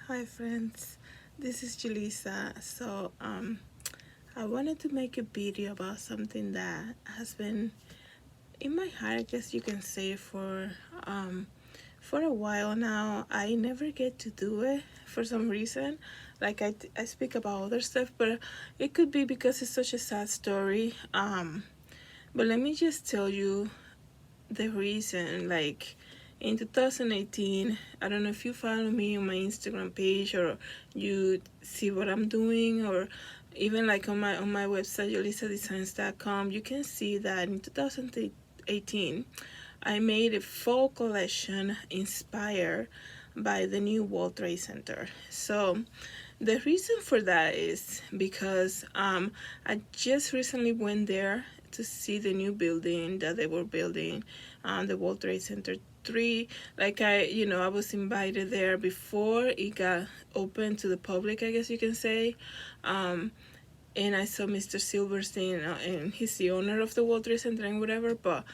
Hi friends, this is Julissa. I wanted to make a video about something that has been in my heart, I guess you can say, for a while now. I never get to do it for some reason. Like I speak about other stuff, but it could be because it's such a sad story. But let me just tell you the reason. Like in 2018, I don't know if you follow me on my Instagram page or you see what I'm doing, or even like on my website yulisadesigns.com, you can see that in 2018 I made a fall collection inspired by the new World Trade Center. So the reason for that is because I just recently went there to see the new building that they were building, the World Trade Center 3. Like I was invited there before it got open to the public, I guess you can say. Um, and I saw Mr. Silverstein, and he's the owner of the World Trade Center and whatever. But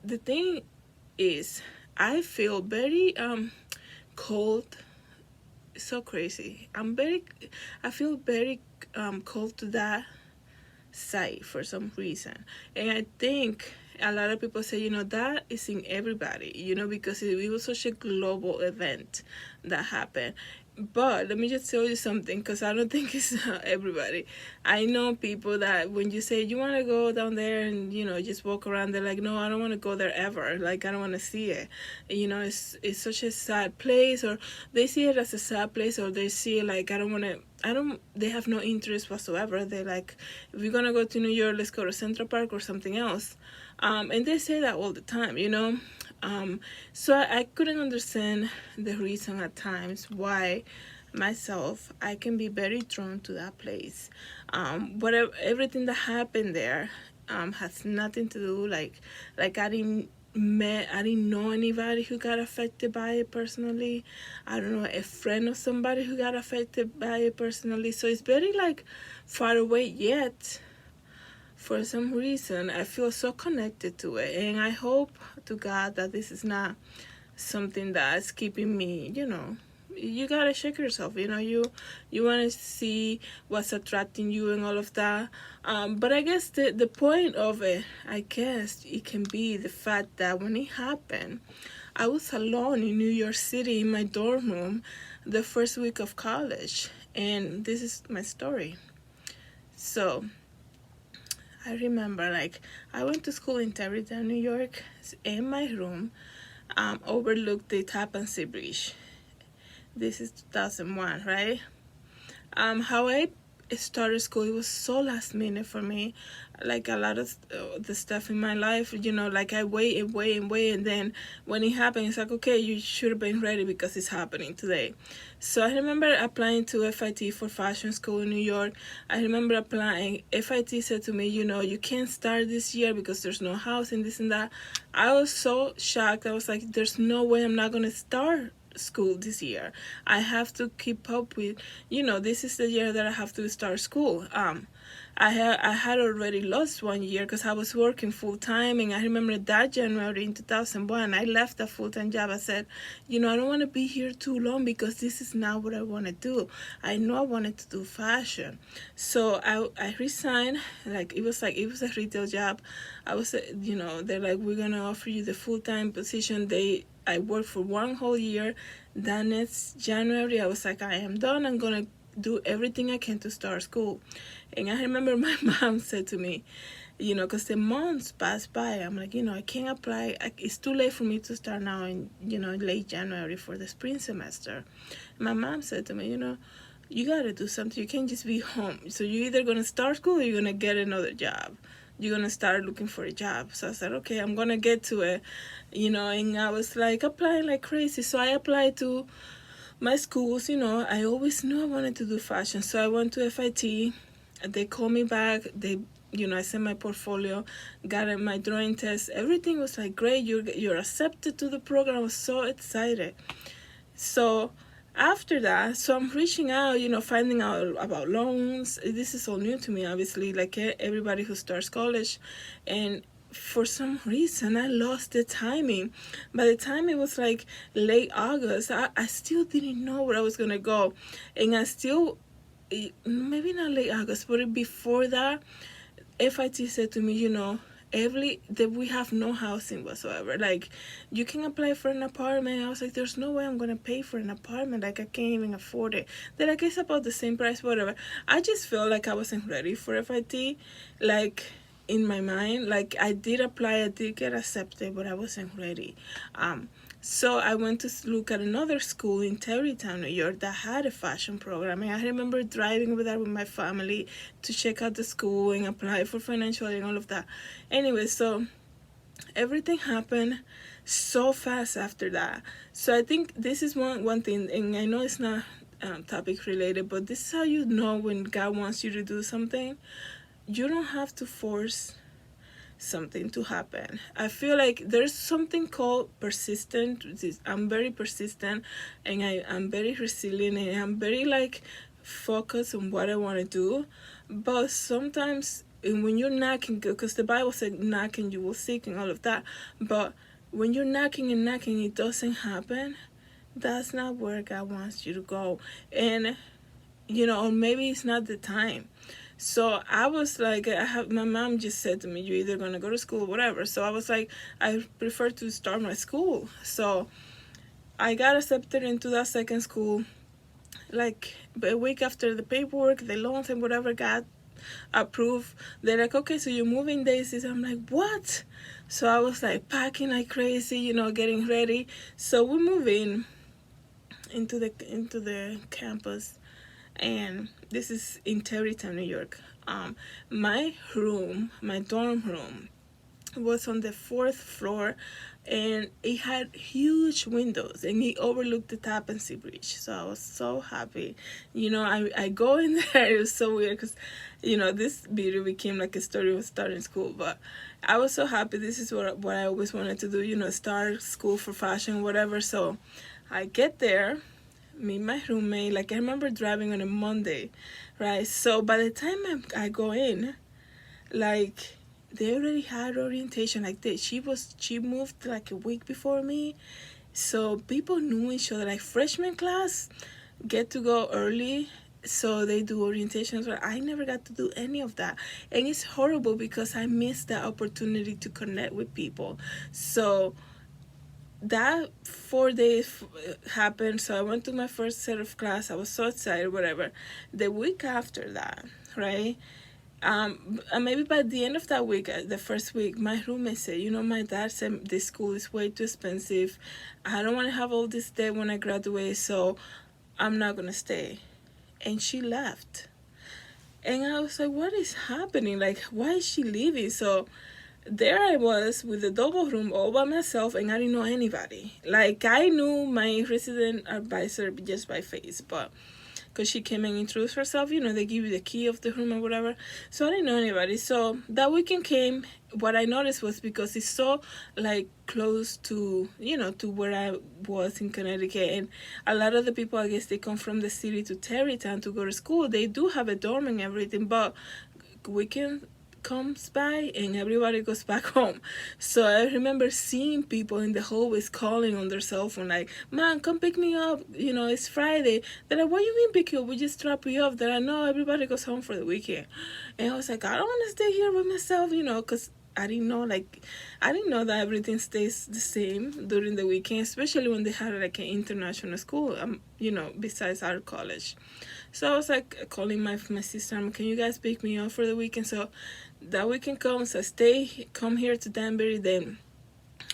the thing is, I feel very cold. So crazy. I feel very cold to that site for some reason. And I think a lot of people say, that is in everybody, because it was such a global event that happened. But let me just tell you something, because I don't think it's everybody. I know people that when you say you want to go down there and just walk around, they're like, no, I don't want to go there ever. Like, I don't want to see it. It's such a sad place, or they see it as a sad place, or they see it like, they have no interest whatsoever. They're like, if we're gonna go to New York, let's go to Central Park or something else. And they say that all the time. So I couldn't understand the reason at times why myself I can be very drawn to that place. Whatever everything that happened there has nothing to do, like I didn't know anybody who got affected by it personally. I don't know a friend of somebody who got affected by it personally. So it's very like far away, yet for some reason I feel so connected to it, and I hope to God that this is not something that's keeping me. You gotta check yourself. You want to see what's attracting you and all of that. But I guess the point of it, I guess it can be the fact that when it happened, I was alone in New York City in my dorm room the first week of college, and this is my story. So I remember, like, I went to school in Tarrytown, New York, and my room overlooked the Tappan Zee Bridge. This is 2001, right? How I started school, it was so last minute for me. Like a lot of the stuff in my life, like I wait and wait and wait, and then when it happened, it's like, okay, you should have been ready because it's happening today. So I remember applying to FIT for fashion school in New York. I remember applying. FIT said to me, you can't start this year because there's no housing, this and that. I was so shocked. I was like, there's no way I'm not gonna start school this year. I have to keep up with, this is the year that I have to start school. I had already lost 1 year because I was working full time, and I remember that January in 2001 I left a full-time job. I said, I don't want to be here too long because this is not what I want to do. I know I wanted to do fashion, so I resigned. It was a retail job. I was, they're like, we're gonna offer you the full-time position. I worked for 1 whole year. Then next January, I was like, I am done. I'm gonna do everything I can to start school. And I remember my mom said to me, because the months passed by, I'm like, I can't apply. It's too late for me to start now in, late January for the spring semester. My mom said to me, you gotta do something. You can't just be home. So you're either gonna start school or you're gonna get another job. You're gonna start looking for a job. So I said, okay, I'm gonna get to it, and I was like applying like crazy. So I applied to my schools. I always knew I wanted to do fashion. So I went to FIT. They called me back. I sent my portfolio, got my drawing test. Everything was like, great, you're accepted to the program. I was so excited. So after that, so I'm reaching out, finding out about loans. This is all new to me, obviously, like everybody who starts college. And for some reason I lost the timing. By the time it was like late August, I still didn't know where I was gonna go. And I still, maybe not late August, but before that, FIT said to me, every that we have no housing whatsoever. Like, you can apply for an apartment. I was like, there's no way I'm gonna pay for an apartment. Like, I can't even afford it. Then I guess about the same price, whatever. I just felt like I wasn't ready for FIT. Like, in my mind, like, I did apply, I did get accepted, but I wasn't ready. So I went to look at another school in Tarrytown, New York, that had a fashion program. And I remember driving over there with my family to check out the school and apply for financial aid and all of that. Anyway, so everything happened so fast after that. So I think this is one thing, and I know it's not topic related, but this is how you know when God wants you to do something. You don't have to force something to happen. I feel like there's something called persistent. I'm very persistent, and I'm very resilient, and I'm very like focused on what I want to do. But sometimes, and when you're knocking, because the Bible said knocking you will seek and all of that, but when you're knocking and knocking, it doesn't happen. That's not where God wants you to go. And or maybe it's not the time. So I was like, my mom just said to me, you're either gonna go to school or whatever. So I was like, I prefer to start my school. So I got accepted into that second school, like a week after the paperwork, the loans and whatever got approved. They're like, okay, so you're moving days. I'm like, what? So I was like packing like crazy, getting ready. So we move into the campus, and this is in Tarrytown, New York. My dorm room, was on the fourth floor, and it had huge windows, and it overlooked the Tappan Zee Bridge. So I was so happy. I go in there. It was so weird because, this video became like a story of starting school, but I was so happy. This is what I always wanted to do. Start school for fashion, whatever. So I get there, meet my roommate. Like, I remember driving on a Monday, right? So by the time I go in, like, they already had orientation. Like, she moved like a week before me, so people knew each other. Like, freshman class get to go early, so they do orientations. But I never got to do any of that, and it's horrible because I missed that opportunity to connect with people. So that 4 days happened. So I went to my first set of class. I was so excited, whatever. The week after that, right, and maybe by the end of that week, the first week, my roommate said, my dad said this school is way too expensive. I don't want to have all this debt when I graduate, so I'm not gonna stay. And she left. And I was like, what is happening? Like, why is she leaving? So there I was with a double room all by myself, and I didn't know anybody. Like, I knew my resident advisor just by face, but because she came and introduced herself, they give you the key of the room or whatever. So I didn't know anybody. So that weekend came. What I noticed was, because it's so like close to to where I was in Connecticut, and a lot of the people, I guess, they come from the city to Tarrytown to go to school. They do have a dorm and everything, but weekend comes by and everybody goes back home. So I remember seeing people in the hallways calling on their cell phone, like, man, come pick me up, it's Friday. They're like, what do you mean pick you up? We just drop you off. They're like, no, everybody goes home for the weekend. And I was like, I don't want to stay here by myself, because I didn't know that everything stays the same during the weekend, especially when they had like an international school, besides our college. So I was like calling my sister, can you guys pick me up for the weekend? So that weekend comes, come here to Danbury, then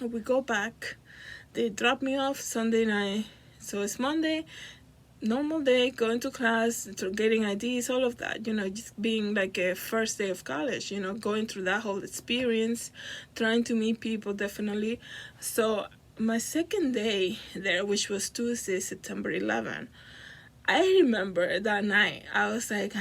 we go back. They drop me off Sunday night. So it's Monday, normal day, going to class, getting IDs, all of that, just being like a first day of college, going through that whole experience, trying to meet people, definitely. So my second day there, which was Tuesday, September 11th, I remember that night, I was like,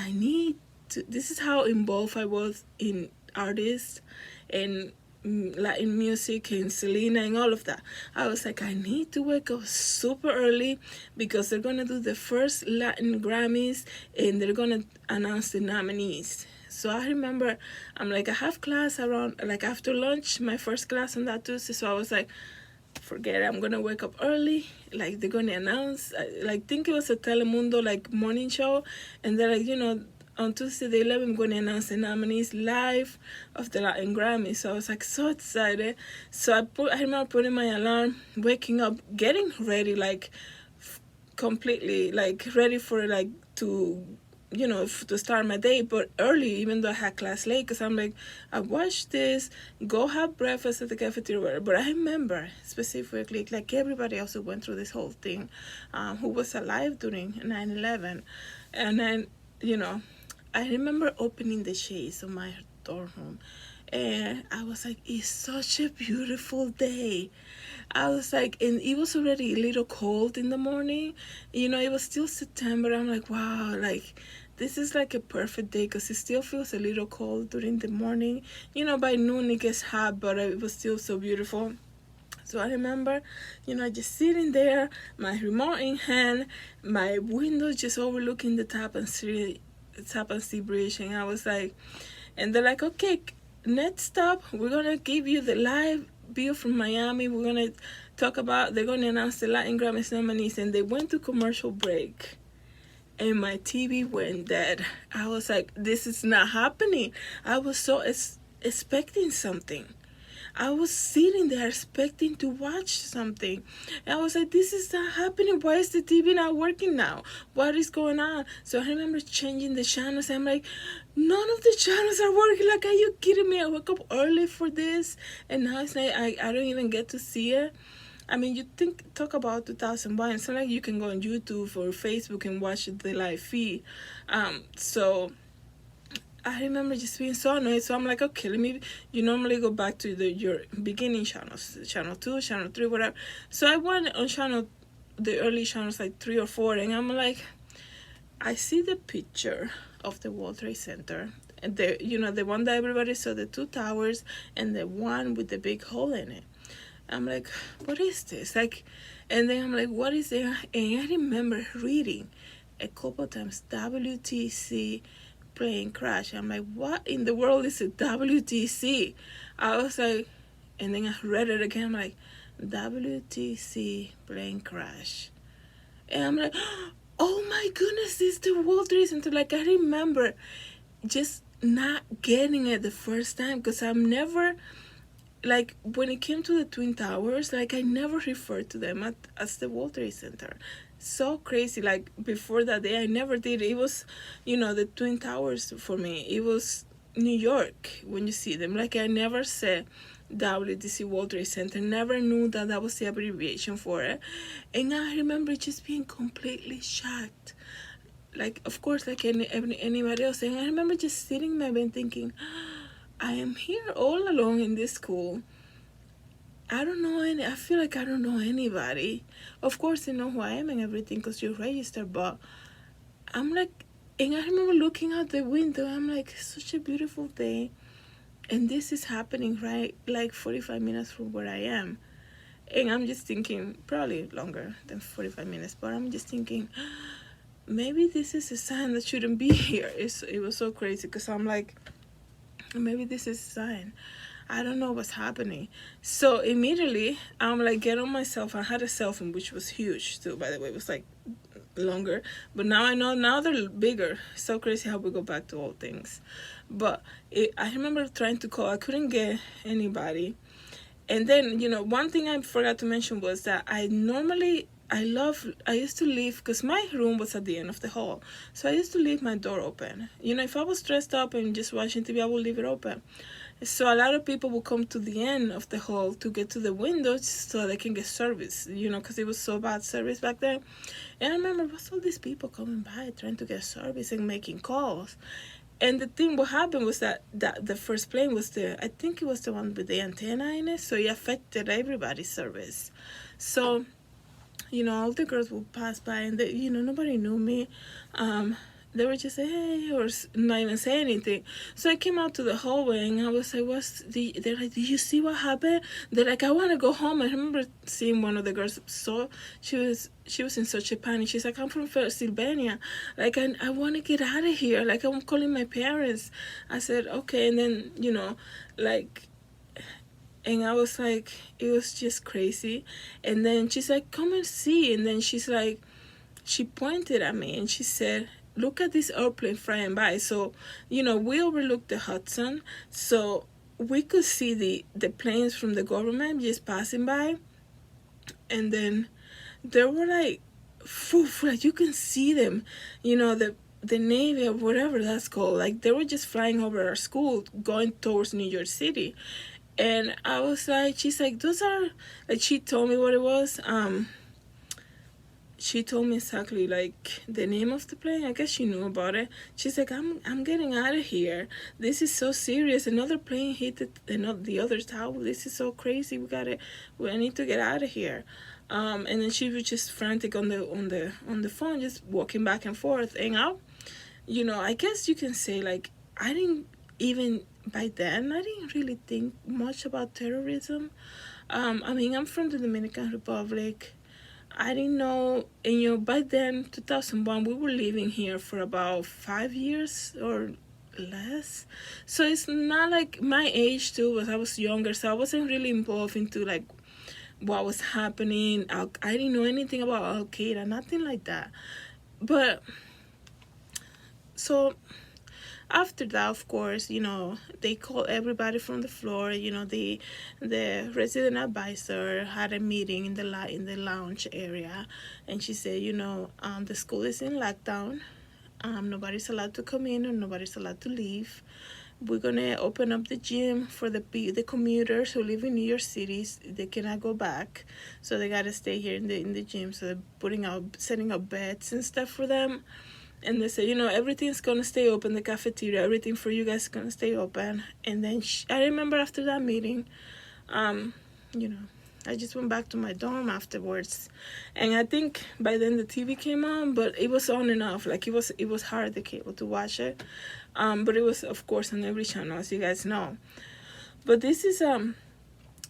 this is how involved I was in artists and Latin music and Selena and all of that. I was like, I need to wake up super early because they're gonna do the first Latin Grammys and they're gonna announce the nominees. So I remember, I'm like, I have class around, like after lunch, my first class on that Tuesday. So I was like, forget it, I'm gonna wake up early. Like they're gonna announce, like think it was a Telemundo like morning show, and they're like, on Tuesday the 11th, I'm gonna announce the nominees live of the Latin Grammy. So I was like so excited. So I remember putting my alarm, waking up, getting ready, like completely like ready for like to to start my day, but early, even though I had class late, because I'm like, I watched this, go have breakfast at the cafeteria. But I remember specifically, like everybody else who went through this whole thing, who was alive during 9/11, and then I remember opening the shades of my dorm room, and I was like, it's such a beautiful day. I was like, and it was already a little cold in the morning. It was still September. I'm like, wow, like this is like a perfect day because it still feels a little cold during the morning. By noon it gets hot, but it was still so beautiful. So I remember, just sitting there, my remote in hand, my window just overlooking the Tappan Sea Bridge, and I was like, and they're like, okay, next stop, we're gonna give you the live view from Miami. We're gonna they're gonna announce the Latin Grammy nominees, and they went to commercial break. And my TV went dead. I was like, this is not happening. I was so expecting something. I was sitting there expecting to watch something. And I was like, this is not happening. Why is the TV not working now? What is going on? So I remember changing the channels. I'm like, none of the channels are working. Like, are you kidding me? I woke up early for this. And now it's like, I don't even get to see it. I mean, you talk about 2001. It's not like you can go on YouTube or Facebook and watch the live feed. So I remember just being so annoyed. So I'm like, okay, you normally go back to your beginning channels, channel 2, channel 3, whatever. So I went on the early channels, like 3 or 4, and I'm like, I see the picture of the World Trade Center. And the one that everybody saw, the 2 towers, and the one with the big hole in it. I'm like, what is this? Like, and then I'm like, what is there? And I remember reading a couple times WTC plane crash. I'm like, what in the world is a WTC? I was like, and then I read it again. I'm like, WTC plane crash. And I'm like, oh my goodness, it's the World Trade Center. Like, I remember just not getting it the first time because I'm never, like, when it came to the Twin Towers, like, I never referred to them as the World Trade Center. So crazy. Like, before that day, I never did. It was, the Twin Towers for me. It was New York when you see them. Like, I never said WTC World Trade Center. Never knew that was the abbreviation for it. And I remember just being completely shocked. Like, of course, like anybody else. And I remember just sitting in my bed thinking, I am here all alone in this school. I feel like I don't know anybody. Of course, they know who I am and everything because you're registered, but I'm like, and I remember looking out the window, I'm like, such a beautiful day. And this is happening right, like 45 minutes from where I am. And I'm just thinking, probably longer than 45 minutes, but I'm just thinking, maybe this is a sign that shouldn't be here. It was so crazy because I'm like, maybe this is a sign. I don't know what's happening. So immediately I'm like, get on my cell phone. I had a cell phone which was huge too, by the way. It was like longer, but now I know, now they're bigger. So crazy how we go back to old things. But I remember trying to call, I couldn't get anybody. And then, one thing I forgot to mention was that I used to leave, because my room was at the end of the hall, so I used to leave my door open. If I was stressed up and just watching TV, I would leave it open. So a lot of people would come to the end of the hall to get to the windows so they can get service, because it was so bad service back then. And I remember, what's all these people coming by trying to get service and making calls? And the thing, what happened was that the first plane was I think it was the one with the antenna in it, so it affected everybody's service. So, all the girls would pass by and nobody knew me. they were just say hey, or not even say anything. So I came out to the hallway and I was like, they're like, did you see what happened? They're like, I want to go home. I remember seeing one of the girls, so she was in such a panic. She's like, I'm from Pennsylvania, like I want to get out of here, like I'm calling my parents. I said okay. And then like, and I was like, it was just crazy. And then she's like, come and see. And then she's like, she pointed at me and she said, look at this airplane flying by. So we overlooked the Hudson, so we could see the planes from the government just passing by. And then there were like, poof, like you can see them, the Navy or whatever that's called, like they were just flying over our school going towards New York City. And I was like, she's like, those are, like, she told me what it was. She told me exactly like the name of the plane. I guess she knew about it. She's like, I'm getting out of here. This is so serious. Another plane hit the other tower. This is so crazy. I need to get out of here. And then she was just frantic on the phone, just walking back and forth. And I guess you can say like I didn't even by then I didn't really think much about terrorism. I mean, I'm from the Dominican Republic. I didn't know, and by then, 2001, we were living here for about 5 years or less. So it's not like my age too, was I was younger, so I wasn't really involved into like what was happening. I didn't know anything about Al Qaeda, nothing like that. But so after that, of course, they called everybody from the floor. The resident advisor had a meeting in the lounge area, and she said, the school is in lockdown. Nobody's allowed to come in, or nobody's allowed to leave. We're gonna open up the gym for the commuters who live in New York City. They cannot go back, so they gotta stay here in the gym. So they're setting up beds and stuff for them. And they said, everything's gonna stay open, the cafeteria, everything for you guys is gonna stay open. And then I remember after that meeting, you know, I just went back to my dorm afterwards, and I think by then the TV came on, but it was on and off. Like it was hard the cable to watch it, but it was of course on every channel, as you guys know. But this is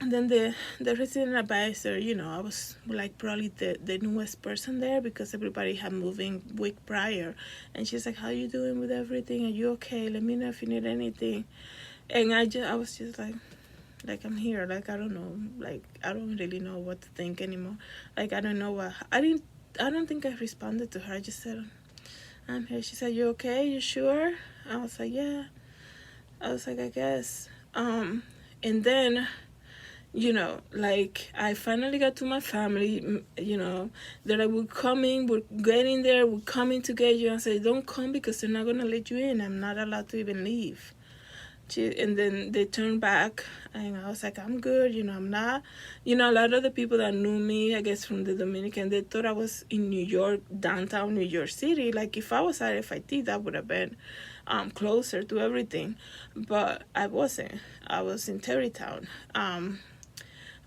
and then the resident advisor, I was like probably the newest person there because everybody had moved in week prior. And she's like, how you doing with everything? Are you okay? Let me know if you need anything. And I was just like I'm here. Like, I don't know. Like, I don't really know what to think anymore. Like, I don't know what, I don't think I responded to her. I just said, I'm here. She said, you okay? You sure? I was like, yeah. I was like, I guess. And then, like I finally got to my family, they're like, we're coming, we're getting there, we're coming to get you. I said, don't come because they're not going to let you in. I'm not allowed to even leave. And then they turned back and I was like, I'm good, I'm not. A lot of the people that knew me, I guess from the Dominican, they thought I was in New York, downtown New York City. Like if I was at FIT, that would have been closer to everything. But I wasn't. I was in Tarrytown.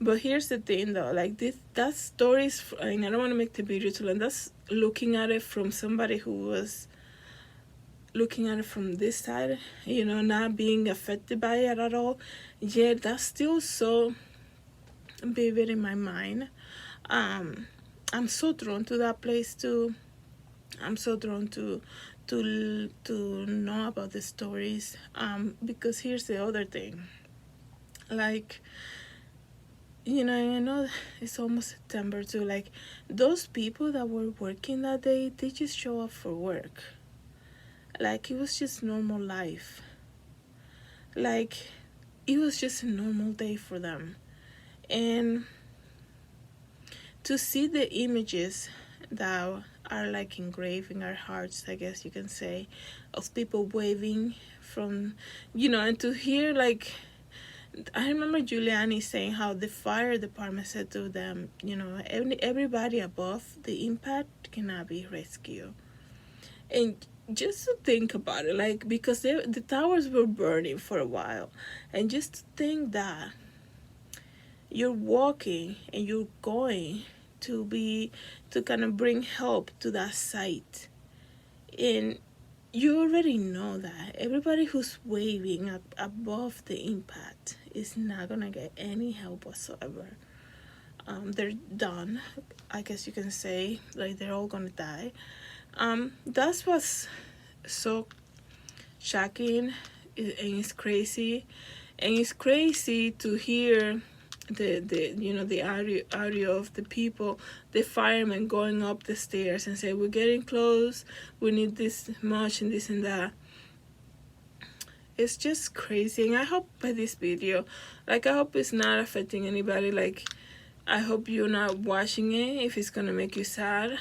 But here's the thing though, like that story's, and I don't want to make the video too long, that's looking at it from somebody who was looking at it from this side, not being affected by it at all. Yeah, that's still so vivid in my mind. I'm so drawn to that place too. I'm so drawn to know about the stories. Because here's the other thing, like, I know it's almost September too. Like, those people that were working that day, they just show up for work. Like, it was just normal life. Like, it was just a normal day for them. And to see the images that are like engraved in our hearts, I guess you can say, of people waving from, and to hear like, I remember Giuliani saying how the fire department said to them, everybody above the impact cannot be rescued. And just to think about it, like, because the towers were burning for a while, and just to think that you're walking and you're going to kind of bring help to that site, and you already know that everybody who's waving above the impact is not gonna get any help whatsoever. They're done, I guess you can say, like they're all gonna die. That's what's so shocking, and it's crazy, and it's crazy to hear the the audio of the people, the firemen going up the stairs and say, we're getting close, we need this much and this and that. It's just crazy. And I hope by this video, like, I hope it's not affecting anybody. Like, I hope you're not watching it if it's gonna make you sad.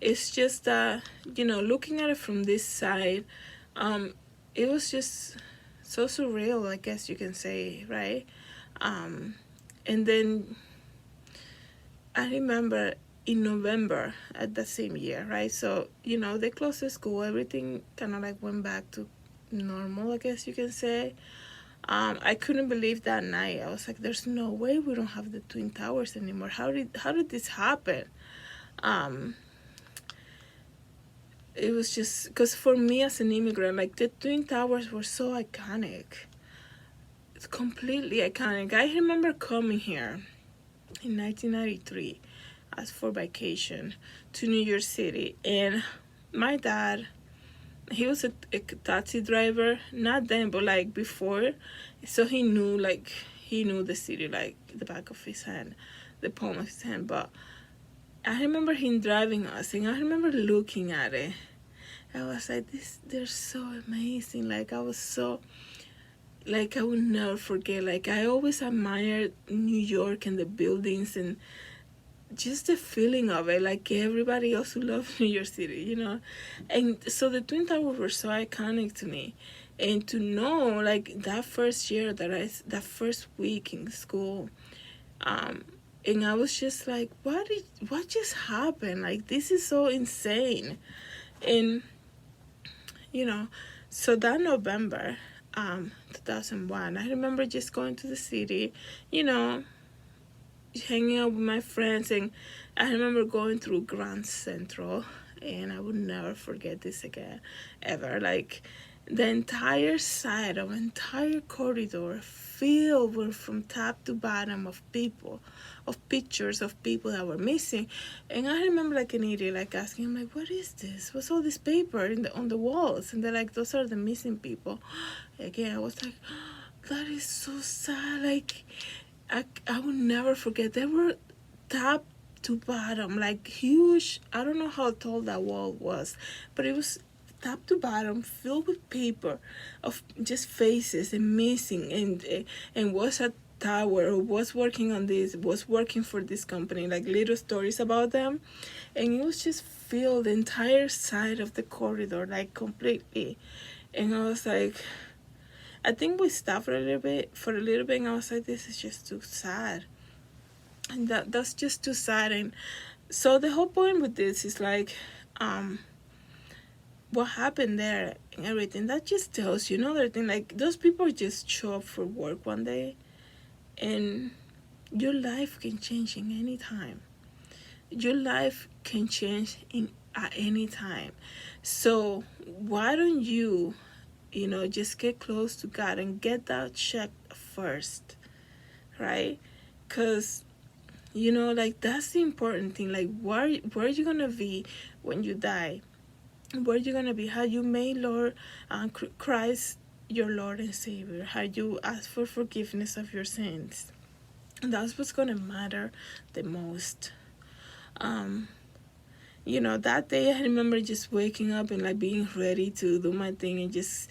It's just that, looking at it from this side, it was just so surreal, I guess you can say, right? And then I remember in November at the same year, right? So, they closed the school, everything kind of like went back to normal, I guess you can say. I couldn't believe that night. I was like, there's no way we don't have the Twin Towers anymore. How did this happen? It was just because for me as an immigrant, like, the Twin Towers were so iconic. It's completely iconic. I remember coming here in 1993 as for vacation to New York City, and my dad, he was a taxi driver, not then but like before, so he knew the city like the back of his hand, the palm of his hand. But I remember him driving us, and I remember looking at it. I was like, they're so amazing. Like, I was so, like, I would never forget. Like, I always admired New York and the buildings and just the feeling of it, like everybody else who loves New York City, And so the Twin Towers were so iconic to me. And to know, like, that first year that first week in school, and I was just like, what just happened? Like, this is so insane. And, so that November, 2001, I remember just going to the city, hanging out with my friends, and I remember going through Grand Central, and I would never forget this again, ever. Like, the entire side of entire corridor filled with, from top to bottom, of people, of pictures of people that were missing. And I remember, like an idiot, like asking him, like, what is this? What's all this paper on the walls? And they're like, those are the missing people. Again, I was like, that is so sad. Like, I will never forget. They were top to bottom, like huge. I don't know how tall that wall was, but it was top to bottom, filled with paper of just faces and missing, and was a tower, or was working on this, was working for this company, like little stories about them. And it was just filled the entire side of the corridor, like completely. And I was like, I think we stopped for a little bit, and I was like, this is just too sad. And that's just too sad. And so the whole point with this is like, what happened there and everything. That just tells you another thing. Like, those people just show up for work one day, and your life can change in any time. Your life can change at any time. So why don't you, just get close to God and get that checked first, right? Because, like, that's the important thing. Like, where are you gonna be when you die? Where are you gonna be? How you made Lord Christ your Lord and Savior? How you ask for forgiveness of your sins? And that's what's gonna matter the most. That day I remember just waking up and like being ready to do my thing, and just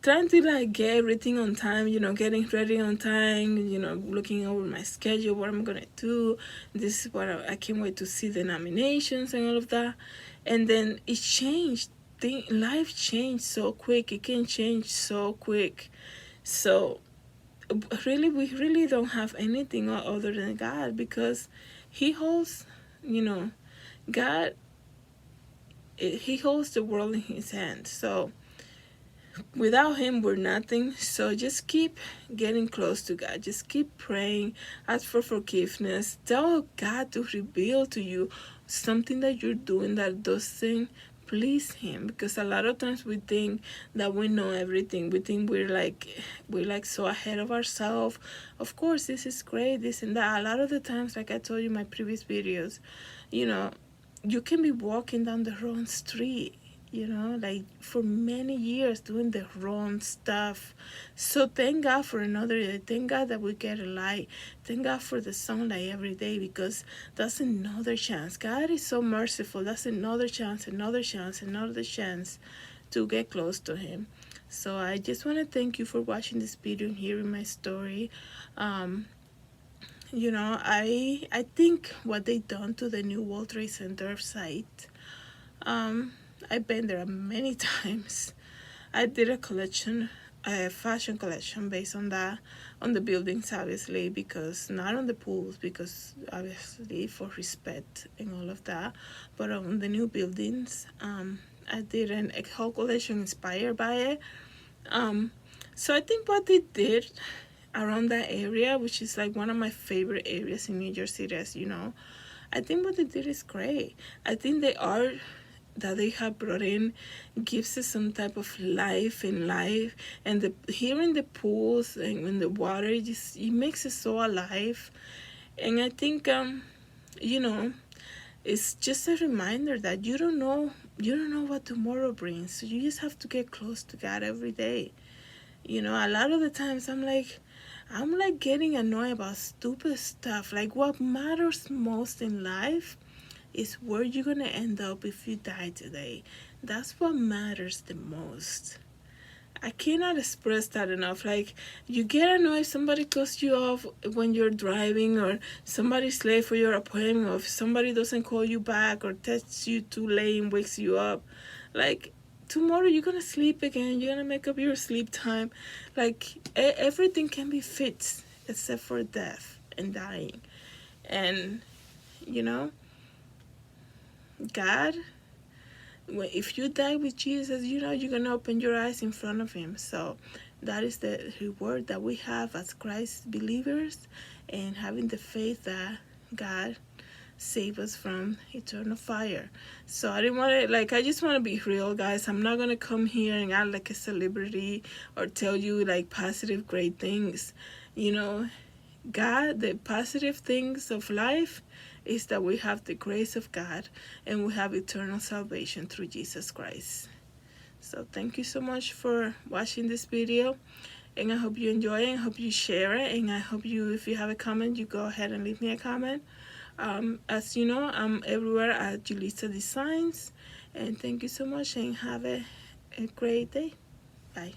trying to like get everything on time, getting ready on time, looking over my schedule, what I'm gonna do. This is what I can't wait to see the nominations and all of that. And then it changed. Life changed so quick. It can change so quick. So really, we really don't have anything other than God, because He holds, God, He holds the world in His hands. So without Him, we're nothing. So just keep getting close to God. Just keep praying. Ask for forgiveness. Tell God to reveal to you something that you're doing that doesn't please him, because a lot of times we think that we know everything. We think we're like so ahead of ourselves. Of course, this is great, this and that. A lot of the times, like I told you in my previous videos, you know, you can be walking down the wrong street, like for many years doing the wrong stuff. So thank God for another day. Thank God that we get a light. Thank God for the sunlight every day, because that's another chance. God is so merciful. That's another chance, another chance, another chance to get close to him. So I just want to thank you for watching this video and hearing my story. I think what they done to the new World Trade Center site, I've been there many times. I did a fashion collection based on that, on the buildings, obviously, because not on the pools, because obviously for respect and all of that, but on the new buildings. I did a whole collection inspired by it. So I think what they did around that area, which is like one of my favorite areas in New York City, as you know, I think what they did is great. I think the art that they have brought in gives us some type of life, and hearing the pools and when the water, it makes it so alive. And I think it's just a reminder that you don't know what tomorrow brings, so you just have to get close to God every day. A lot of the times I'm like getting annoyed about stupid stuff. Like, what matters most in life is where you're gonna end up if you die today. That's what matters the most. I cannot express that enough. Like, you get annoyed if somebody cuts you off when you're driving, or somebody's late for your appointment, or if somebody doesn't call you back or texts you too late and wakes you up. Like, tomorrow you're gonna sleep again. You're gonna make up your sleep time. Like, everything can be fixed except for death and dying. And God, if you die with Jesus, you're gonna open your eyes in front of him. So that is the reward that we have as Christ believers, and having the faith that God save us from eternal fire. So I didn't want to, I just want to be real, guys. I'm not gonna come here and act like a celebrity or tell you like positive great things. God, the positive things of life is that we have the grace of God, and we have eternal salvation through Jesus Christ. So thank you so much for watching this video, and I hope you enjoy it, and I hope you share it, and I hope if you have a comment, you go ahead and leave me a comment. As you know, I'm everywhere at Julissa Designs, and thank you so much, and have a great day. Bye.